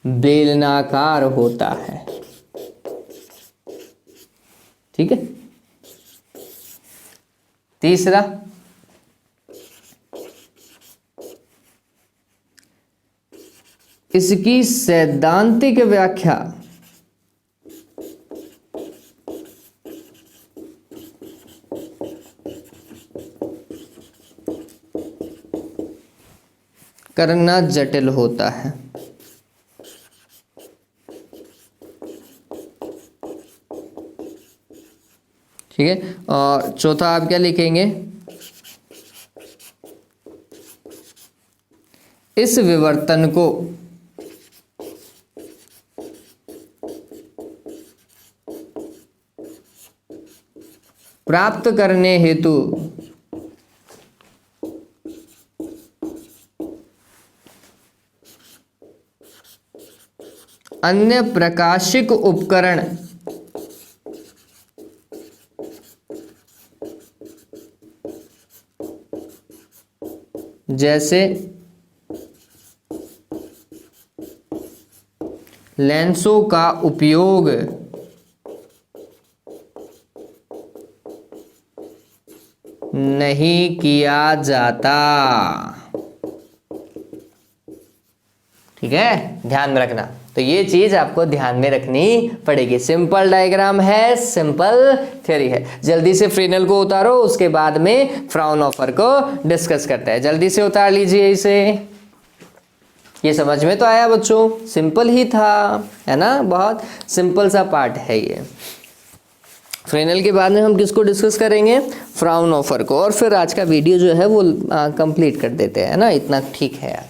A: बेलनाकार होता है। ठीक है, तीसरा, इसकी सैद्धांतिक व्याख्या करना जटिल होता है। ठीक है, और चौथा आप क्या लिखेंगे? इस विवर्तन को प्राप्त करने हेतु अन्य प्रकाशिक उपकरण जैसे लेंसों का उपयोग नहीं किया जाता। ठीक है, ध्यान में रखना। तो ये चीज आपको ध्यान में रखनी पड़ेगी। सिंपल डायग्राम है, सिंपल थ्योरी है। जल्दी से फ्रेनेल को उतारो, उसके बाद में फ्राउनहोफर को डिस्कस करते हैं। जल्दी से उतार लीजिए इसे। ये समझ में तो आया बच्चों? सिंपल ही था, है ना? बहुत सिंपल सा पार्ट है ये। फ्रेनेल के बाद में हम किसको डिस्कस करेंगे? फ्राउनहोफर को। और फिर आज का वीडियो जो है वो कंप्लीट कर देते हैं, है ना? इतना ठीक है यार।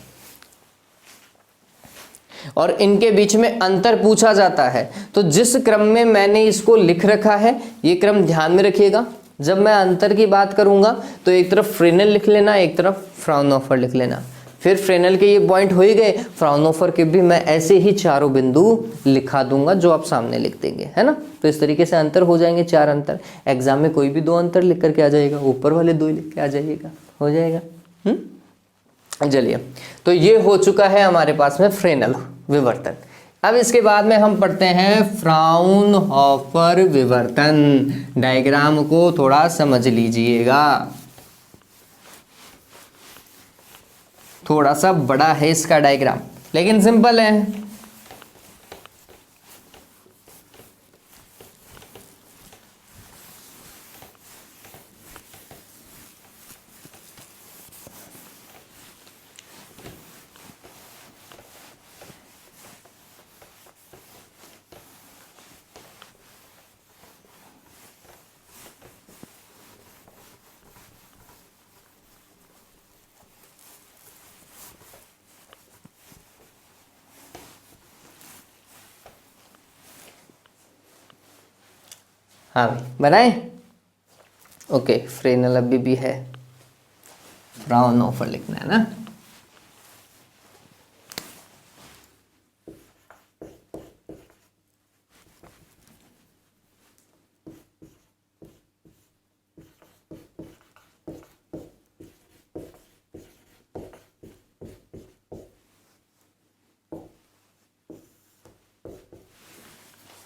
A: और इनके बीच में अंतर पूछा जाता है, तो जिस क्रम में मैंने इसको लिख रखा है, ये क्रम ध्यान में रखिएगा। जब मैं अंतर की बात करूंगा तो एक तरफ फ्रेनेल लिख लेना, एक तरफ फ्राउनहोफर लिख लेना। फिर फ्रेनेल के ये पॉइंट हो ही गए, फ्राउनहोफर के भी मैं ऐसे ही चारों बिंदु लिखा दूंगा जो आप सामने लिख देंगे, है ना? तो इस तरीके से अंतर हो जाएंगे, 4 अंतर। एग्जाम में कोई भी 2 अंतर लिख करके आ जाएगा, ऊपर वाले 2 लिख के आ जाइएगा, हो जाएगा। चलिए, तो ये हो चुका है हमारे पास में फ्रेनेल विवर्तन। अब इसके बाद में हम पढ़ते हैं फ्राउनहोफर विवर्तन। डायग्राम को थोड़ा समझ लीजिएगा, थोड़ा सा बड़ा है इसका डायग्राम, लेकिन सिंपल है। हाँ भाई, बनाए? ओके, फ्रेनेल अभी भी है, फ्राउनहोफर लिखना है ना।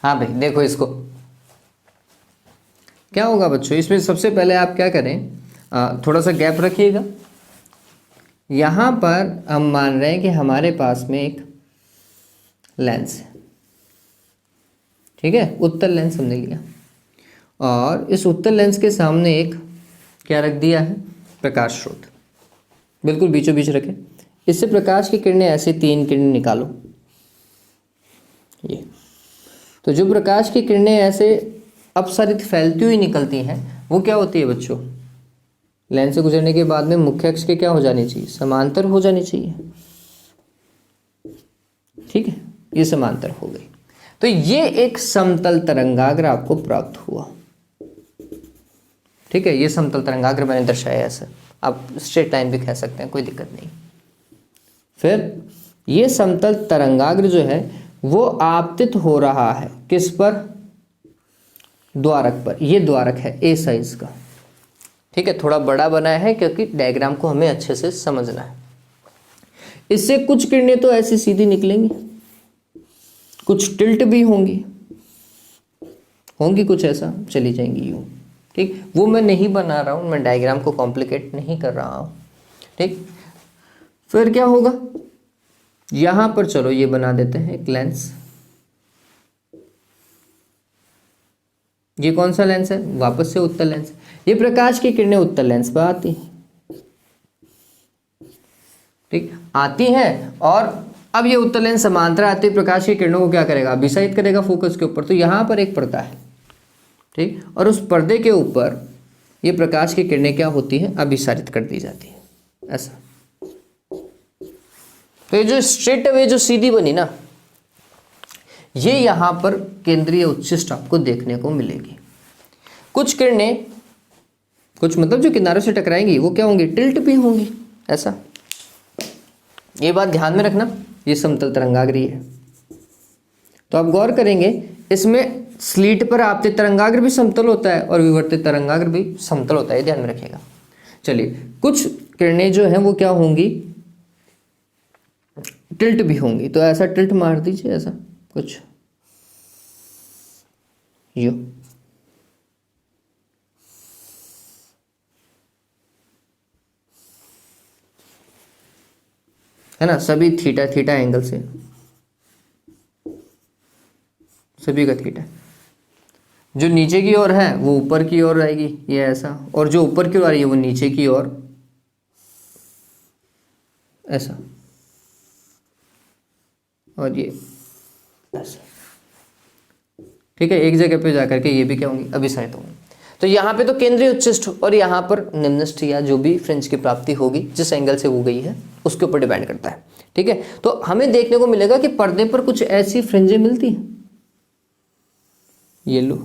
A: हाँ भाई, देखो इसको क्या होगा बच्चों। इसमें सबसे पहले आप क्या करें, थोड़ा सा गैप रखिएगा। यहाँ पर हम मान रहे हैं कि हमारे पास में एक लेंस है, ठीक है? उत्तल लेंस हमने लिया, और इस उत्तल लेंस के सामने एक क्या रख दिया है? प्रकाश स्रोत। बिल्कुल बीचों बीच रखें। इससे प्रकाश की किरणें ऐसे 3 किरणें निकालो। ये तो जो प्रकाश की किरणें ऐसे अपसरित फैलती हुई निकलती हैं, वो क्या होती है बच्चों? लेंस से गुजरने के बाद में मुख्य अक्ष के क्या हो जानी चाहिए? समांतर हो जानी चाहिए, ठीक है? ये समांतर हो गई। तो ये एक समतल तरंगाग्र आपको प्राप्त हुआ, ठीक है? ये समतल तरंगाग्र मैंने दर्शाया ऐसा, आप स्ट्रेट लाइन भी कह सकते हैं, कोई दिक्कत नहीं। फिर ये समतल तरंगाग्र जो है वो आपतित हो रहा है किस पर? द्वारक पर। ये द्वारक है ए साइज का, ठीक है? थोड़ा बड़ा बनाया है क्योंकि डायग्राम को हमें अच्छे से समझना है। इससे कुछ किरणें तो ऐसी सीधी निकलेंगी, कुछ टिल्ट भी होंगी कुछ ऐसा चली जाएंगी यूं, ठीक? वो मैं नहीं बना रहा हूं, मैं डायग्राम को कॉम्प्लिकेट नहीं कर रहा हूं, ठीक? फिर क्या होगा? यहां पर चलो ये बना देते हैं एक लेंस। ये कौन सा लेंस है? वापस से उत्तल लेंस। ये प्रकाश की किरणें उत्तल लेंस पर आती हैं, ठीक? आती हैं, और अब ये उत्तल लेंस समांतर आती है, प्रकाश की किरणों को क्या करेगा? अभिसारित करेगा फोकस के ऊपर। तो यहां पर एक पर्दा है, ठीक? और उस पर्दे के ऊपर ये प्रकाश की किरणें क्या होती हैं? अभिसारित कर दी जाती है, ऐसा। तो ये जो स्ट्रेट अवे जो सीधी बनी ना, ये यहां पर केंद्रीय उच्छिष्ट आपको देखने को मिलेगी। कुछ किरणें कुछ मतलब जो किनारों से टकराएंगी वो क्या होंगी, टिल्ट भी होंगी, ऐसा। ये बात ध्यान में रखना, ये समतल तरंगाग्र है। तो आप गौर करेंगे इसमें स्लीट पर आपतित तरंगाग्र भी समतल होता है और विवर्तित तरंगाग्र भी समतल होता है, ध्यान में रखिएगा। चलिए, कुछ किरणें जो हैं वो क्या होंगी, टिल्ट भी होंगी। तो ऐसा टिल्ट मार दीजिए, ऐसा कुछ यो, है ना, सभी थीटा थीटा एंगल से, सभी का थीटा। जो नीचे की ओर है वो ऊपर की ओर आएगी, ये ऐसा, और जो ऊपर की ओर आ रही है वो नीचे की ओर, ऐसा, और ये ऐसा। ठीक है, एक जगह पे जाकर के ये भी क्या होंगी, अभिसारित होंगी। तो यहाँ पे तो केंद्रीय उच्चिष्ट और यहाँ पर निम्नष्ट या जो भी फ्रिंज की प्राप्ति होगी जिस एंगल से वो गई है उसके ऊपर डिपेंड करता है। ठीक है, तो हमें देखने को मिलेगा कि पर्दे पर कुछ ऐसी फ्रिंजें मिलती हैं, ये लो,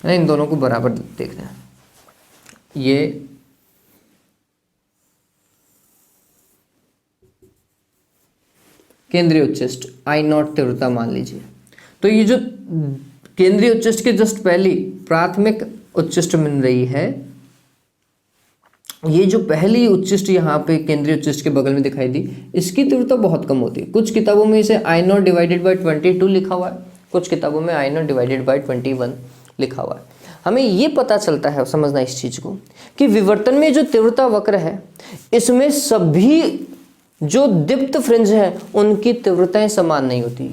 A: इन दोनों को बराबर देखना है। ये केंद्रीय उच्चिष्ट I0 तीव्रता मान लीजिए। तो ये जो केंद्रीय उच्चिष्ट के जस्ट पहली प्राथमिक उच्चिष्ट मिल रही है, ये जो पहली उच्चिष्ट यहाँ पे केंद्रीय उच्चिष्ट के बगल में दिखाई दी, इसकी तीव्रता बहुत कम होती है। कुछ किताबों में इसे I0 डिवाइडेड बाई 22 लिखा हुआ है, कुछ किताबों में I0 डिवाइडेड बाई 21 लिखा हुआ है। हमें ये पता चलता है, समझना इस चीज को, कि विवर्तन में जो तीव्रता वक्र है इसमें सभी जो दीप्त फ्रिंज है उनकी तीव्रताएं समान नहीं होती।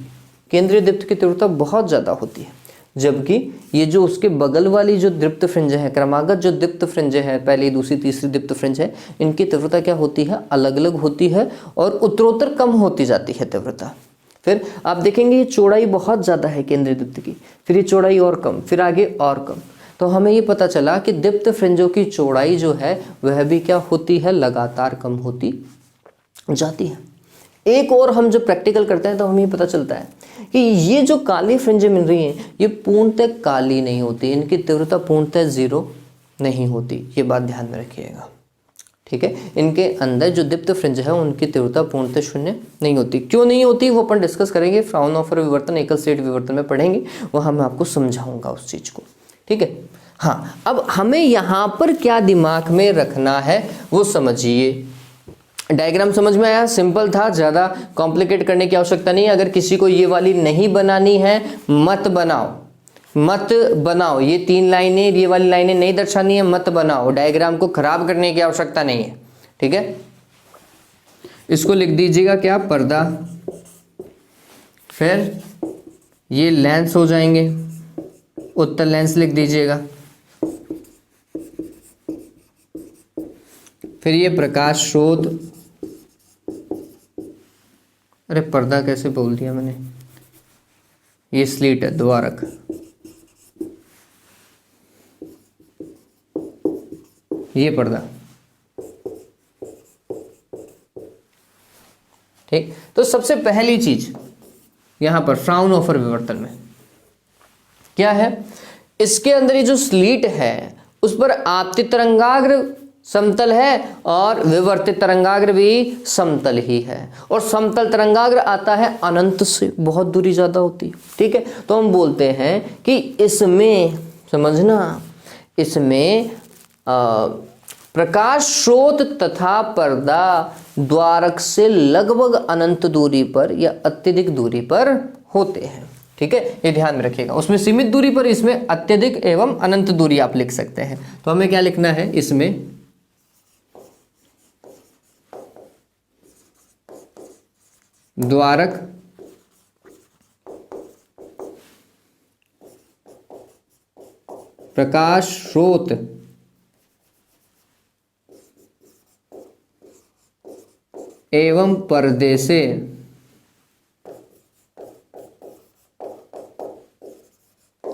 A: केंद्रीय दीप्त की तीव्रता बहुत ज्यादा होती है, जबकि ये जो उसके बगल वाली जो दीप्त फ्रिंज है, क्रमागत जो दीप्त फ्रिंज है, पहली दूसरी तीसरी दीप्त फ्रिंज है, इनकी तीव्रता क्या होती है, अलग अलग होती है और उत्तरोत्तर कम होती जाती है तीव्रता। फिर आप देखेंगे ये चौड़ाई बहुत ज़्यादा है केंद्रीय दीप्त की, फिर ये चौड़ाई और कम, फिर आगे और कम। तो हमें ये पता चला कि दीप्त फ्रिंजों की चौड़ाई जो है वह भी क्या होती है, लगातार कम होती जाती है। एक और हम जब प्रैक्टिकल करते हैं तो हमें पता चलता है कि ये जो काली फ्रिंजें मिल रही हैं ये पूर्णतः काली नहीं होती, इनकी तीव्रता पूर्णतः जीरो नहीं होती, ये बात ध्यान में रखिएगा। ठीक है, इनके अंदर जो दीप्त फ्रिंज है उनकी तीव्रता पूर्णतः शून्य नहीं होती। क्यों नहीं होती वो अपन डिस्कस करेंगे, फ्राउनहोफर विवर्तन, एकल स्लिट विवर्तन में पढ़ेंगे, वहाँ मैं आपको समझाऊंगा उस चीज को। ठीक है, हाँ, अब हमें यहाँ पर क्या दिमाग में रखना है वो समझिए। डायग्राम समझ में आया, सिंपल था, ज़्यादा कॉम्प्लिकेट करने की आवश्यकता नहीं है। अगर किसी को ये वाली नहीं बनानी है मत बनाओ, मत बनाओ, ये 3 लाइनें, ये वाली लाइनें नहीं दर्शानी है मत बनाओ, डायग्राम को खराब करने की आवश्यकता नहीं है। ठीक है, इसको लिख दीजिएगा क्या, पर्दा, फिर ये लेंस हो जाएंगे, उत्तल लेंस लिख दीजिएगा, फिर ये प्रकाश स्रोत, अरे पर्दा कैसे बोल दिया मैंने, ये स्लीट है, द्वारक, ये पर्दा। ठीक, तो सबसे पहली चीज यहां पर फ्राउनहोफर विवर्तन में क्या है, इसके अंदर ये जो स्लीट है उस पर आपतित तरंगाग्र समतल है और विवर्तित तरंगाग्र भी समतल ही है, और समतल तरंगाग्र आता है अनंत से, बहुत दूरी ज्यादा होती है। ठीक है, तो हम बोलते हैं कि इसमें, समझना, इसमें प्रकाश स्रोत तथा पर्दा द्वारक से लगभग अनंत दूरी पर या अत्यधिक दूरी पर होते हैं। ठीक है, ये ध्यान में रखिएगा, उसमें सीमित दूरी पर, इसमें अत्यधिक एवं अनंत दूरी आप लिख सकते हैं। तो हमें क्या लिखना है, इसमें द्वारक प्रकाश स्रोत एवं पर्दे से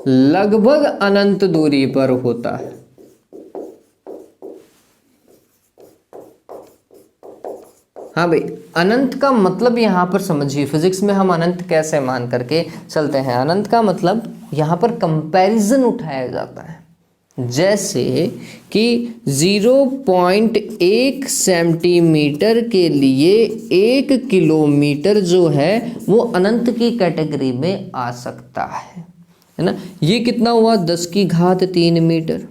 A: लगभग अनंत दूरी पर होता है। हाँ भाई, अनंत का मतलब यहाँ पर समझिए, फिजिक्स में हम अनंत कैसे मान करके चलते हैं। अनंत का मतलब यहाँ पर कंपैरिजन उठाया जाता है, जैसे कि 0.1 सेंटीमीटर के लिए 1 किलोमीटर जो है वो अनंत की कैटेगरी में आ सकता है ना। ये कितना हुआ, 10 की घात 3 मीटर।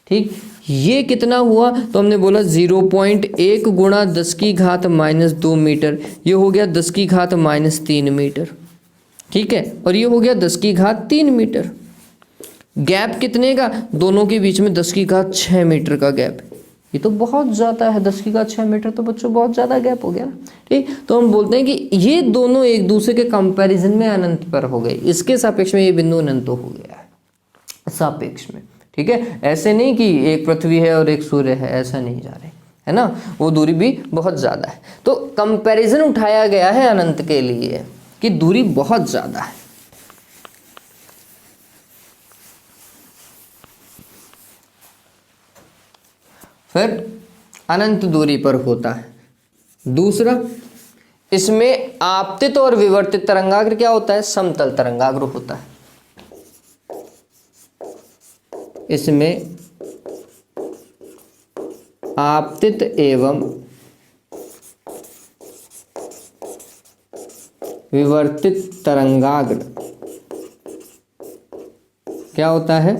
A: ठीक, ये कितना हुआ, तो हमने बोला 0.1 गुणा 10 की घात -2 मीटर, ये हो गया 10 की घात -3 मीटर। ठीक है, और ये हो गया 10 की घात 3 मीटर। गैप कितने का, दोनों के बीच में 10 की घात 6 मीटर का गैप। ये तो बहुत ज़्यादा है, 10 की घात 6 मीटर तो बच्चों बहुत ज़्यादा गैप हो गया ना। ठीक, तो हम बोलते हैं कि ये दोनों एक दूसरे के कंपैरिजन में अनंत पर हो गए, इसके सापेक्ष में ये बिंदु अनंत हो गया है सापेक्ष में। ठीक है, ऐसे नहीं कि एक पृथ्वी है और एक सूर्य है, ऐसा नहीं जा रहे है ना, वो दूरी भी बहुत ज़्यादा है। तो कंपैरिजन उठाया गया है अनंत के लिए कि दूरी बहुत ज़्यादा है। फिर अनंत दूरी पर होता है। दूसरा, इसमें आपतित और विवर्तित तरंगाग्र क्या होता है, समतल तरंगाग्र होता है। इसमें आपतित एवं विवर्तित तरंगाग्र क्या होता है,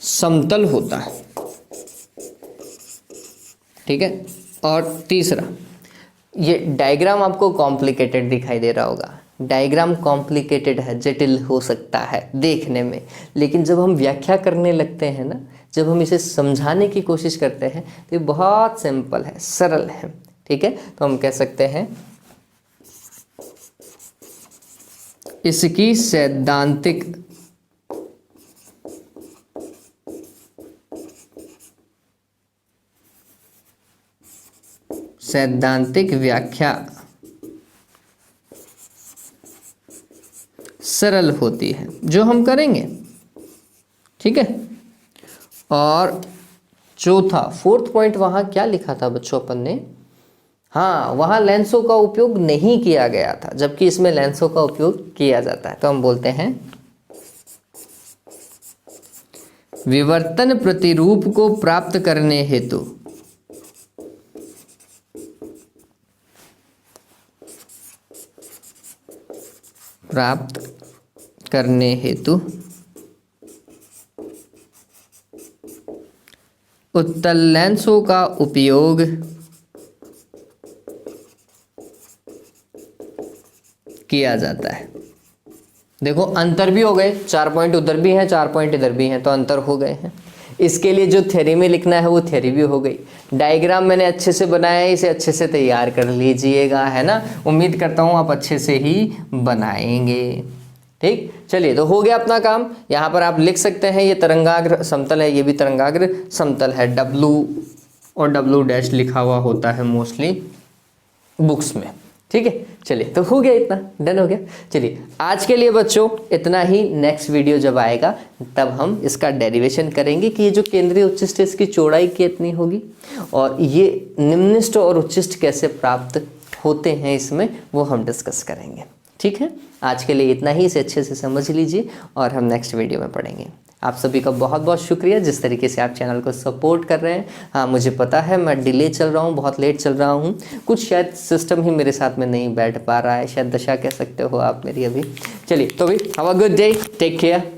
A: समतल होता है। ठीक है, और तीसरा, ये डायग्राम आपको कॉम्प्लिकेटेड दिखाई दे रहा होगा। डायग्राम कॉम्प्लिकेटेड है, जटिल हो सकता है देखने में, लेकिन जब हम व्याख्या करने लगते हैं ना, जब हम इसे समझाने की कोशिश करते हैं तो ये बहुत सिंपल है, सरल है। ठीक है, तो हम कह सकते हैं इसकी सैद्धांतिक व्याख्या सरल होती है, जो हम करेंगे। ठीक है, और चौथा, फोर्थ पॉइंट, वहां क्या लिखा था बच्चों अपन ने, हाँ, वहां लेंसों का उपयोग नहीं किया गया था, जबकि इसमें लेंसों का उपयोग किया जाता है। तो हम बोलते हैं विवर्तन प्रतिरूप को प्राप्त करने हेतु उत्तल लेंसों का उपयोग किया जाता है। देखो अंतर भी हो गए, 4 पॉइंट उधर भी हैं, 4 पॉइंट इधर भी हैं, तो अंतर हो गए हैं। इसके लिए जो थ्योरी में लिखना है वो थ्योरी भी हो गई। डायग्राम मैंने अच्छे से बनाया है, इसे अच्छे से तैयार कर लीजिएगा, है ना। उम्मीद करता हूँ आप अच्छे से ही बनाएंगे। ठीक, चलिए, तो हो गया अपना काम। यहाँ पर आप लिख सकते हैं ये तरंगाग्र समतल है, ये भी तरंगाग्र समतल है। W और W' लिखा हुआ होता है मोस्टली बुक्स में। ठीक है, चलिए, तो हो गया, इतना डन हो गया। चलिए, आज के लिए बच्चों इतना ही। नेक्स्ट वीडियो जब आएगा तब हम इसका डेरिवेशन करेंगे कि ये जो केंद्रीय उच्चिष्ट है इसकी चौड़ाई कितनी होगी, और ये निम्निष्ठ और उच्चिष्ट कैसे प्राप्त होते हैं इसमें, वो हम डिस्कस करेंगे। ठीक है, आज के लिए इतना ही, इसे अच्छे से समझ लीजिए और हम नेक्स्ट वीडियो में पढ़ेंगे। आप सभी का बहुत बहुत शुक्रिया जिस तरीके से आप चैनल को सपोर्ट कर रहे हैं। हाँ, मुझे पता है मैं डिले चल रहा हूँ, बहुत लेट चल रहा हूँ, कुछ शायद सिस्टम ही मेरे साथ में नहीं बैठ पा रहा है, शायद दशा कह सकते हो आप मेरी अभी। चलिए, तो भी have a good day, take care.